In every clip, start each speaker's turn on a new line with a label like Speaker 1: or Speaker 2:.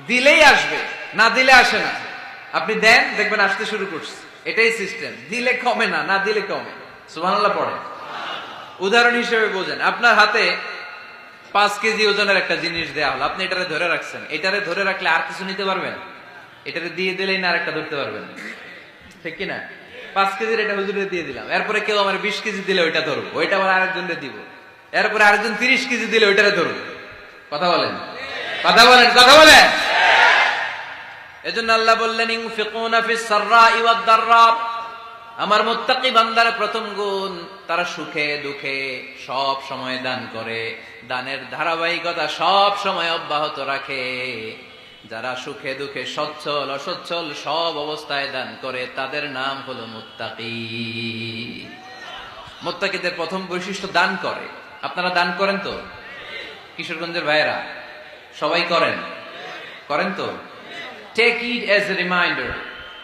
Speaker 1: দিলেই আসবে, না দিলে আসে না। আপনি দেন, দেখবেন আসতে শুরু করছে। এটাই সিস্টেম। দিলে কমে না, না দিলে কমে। সুবহানাল্লাহ পড়ে। উদাহরণ হিসেবে বোঝেন, আপনার হাতে 5 কেজি ওজনের একটা জিনিস দেয়া হলো, আপনি এটারে ধরে রাখছেন। এটারে ধরে রাখলে আর কিছু নিতে পারবেন? এটারে দিয়ে দিলেই না আরেকটা ধরতে পারবেন, ঠিক কিনা? 5 কেজির এটা হুজুরে দিয়ে দিলাম, এরপরে কেউ আমার 20 কেজি দিলে ওইটা ধরবো, ওইটা আবার আরেকজনকে দিব, এরপরে আরেকজন 30 কেজি দিলে ওইটারে ধরবো। কথা বলেন, কথা বলেন, কথা বলেন। এজন্য আল্লাহ বললেন ইনফিকুনা ফিস সাররাই ওয়াদ দাররা। আমার মুত্তাকি বান্দার প্রথম গুণ, তারা সুখে দুঃখে সব সময় দান করে, দানের ধারাবাহিকতা সব সময় অব্যাহত রাখে। যারা সুখে দুঃখে সচ্ছল অসচ্ছল সব অবস্থায় দান করে, তাদের নাম হলো মুত্তাকি। মুত্তাকিদের প্রথম বৈশিষ্ট্য দান করে। আপনারা দান করেন তো? কিশোরগঞ্জের ভাইয়েরা সবাই করেন? করেন তো? Take it as a reminder.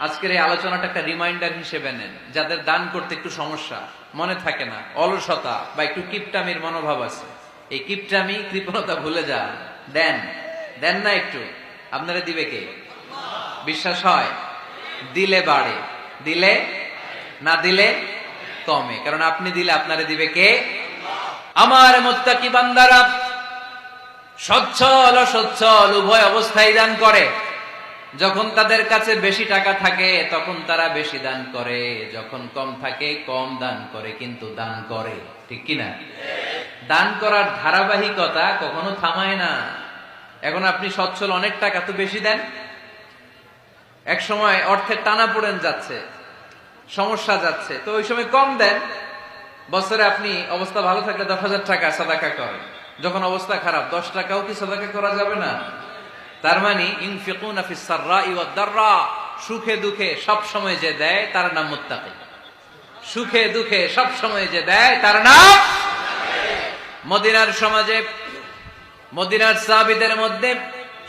Speaker 1: আজকের এই আলোচনাটা একটা রিমাইন্ডার হিসেবে নেন। যাদের দান করতে একটু সমস্যা, মনে থাকে না, অলসতা বা একটু কিপটামির মনোভাব আছে, এই কিপটামি কৃপণতা ভুলে যান। দেন, দেন না একটু, আপনারা দিবে কে? বিশ্বাস হয়? দিলে বাড়ে, দিলে না দিলে কমে। কারণ আপনি দিলে আপনারে দিবে কে? আমার মুত্তাকি বান্দারা সচ্ছল অসচ্ছল উভয় অবস্থায় দান করে। যখন তাদের কাছে বেশি টাকা থাকে তখন তারা বেশি দান করে, যখন কম থাকে কম দান করে, কিন্তু দান করে, ঠিক কিনা? দান করার ধারাবাহিকতা কখনো থামায় না। এখন আপনি সচ্ছল, অনেক টাকা তো বেশি দেন, এক সময় অর্থের টানা পড়েন যাচ্ছে, সমস্যা যাচ্ছে, তো ওই সময় কম দেন। বছরে আপনি অবস্থা ভালো থাকলে 10,000 টাকা সাদাকা করেন, যখন অবস্থা খারাপ 10 টাকাও কি সাদাকা করা যাবে না? তার মানে ইনফিকুনা ফিস সাররাই ওয়াদ দাররা, সুখে দুঃখে সব সময় যে দেয় তার নাম মুত্তাকি। সুখে দুঃখে সব সময় যে দেয় তার নাম। মদিনার সমাজে, মদিনার সাহাবীদের মধ্যে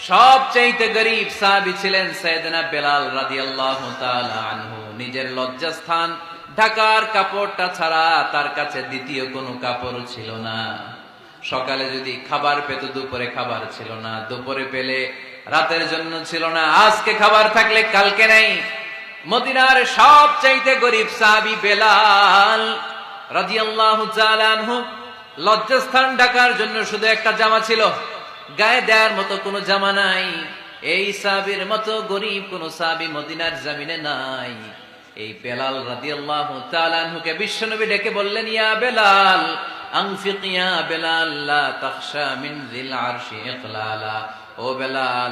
Speaker 1: সবচেয়ে গরীব সাহাবী ছিলেন সাইয়েদনা বেলাল রাদিয়াল্লাহু তাআলা আনহু। নিজের লজ্জাস্থান ঢাকার কাপড়টা ছাড়া তার কাছে দ্বিতীয় কোনো কাপড় ছিল না। সকালে যদি খাবার পেত, দুপুরে খাবার ছিল না, দুপুরে পেলে রাতের জন্য ছিল না, আজকে খাবার থাকলে কালকে নাই। মদিনার সবচাইতে গরীব সাহাবী বেলাল রাদিয়াল্লাহু তাআলা আনহু, লজ্জাস্থান ঢাকার জন্য শুধু একটা জামা ছিল, গায়ে দেওয়ার মতো কোনো জামা নাই। এই সাহাবীর মতো গরীব কোন সাহাবী মদিনার জমিনে নাই। এই বেলাল রাদিয়াল্লাহু তাআলা আনহুকে বিশ্বনবী ডেকে বললেন, ইয়া বেলাল আনফিক ইয়া বেলাল লা তাখশা মিন যিল আরশি ইকলালা। ও বেলাল,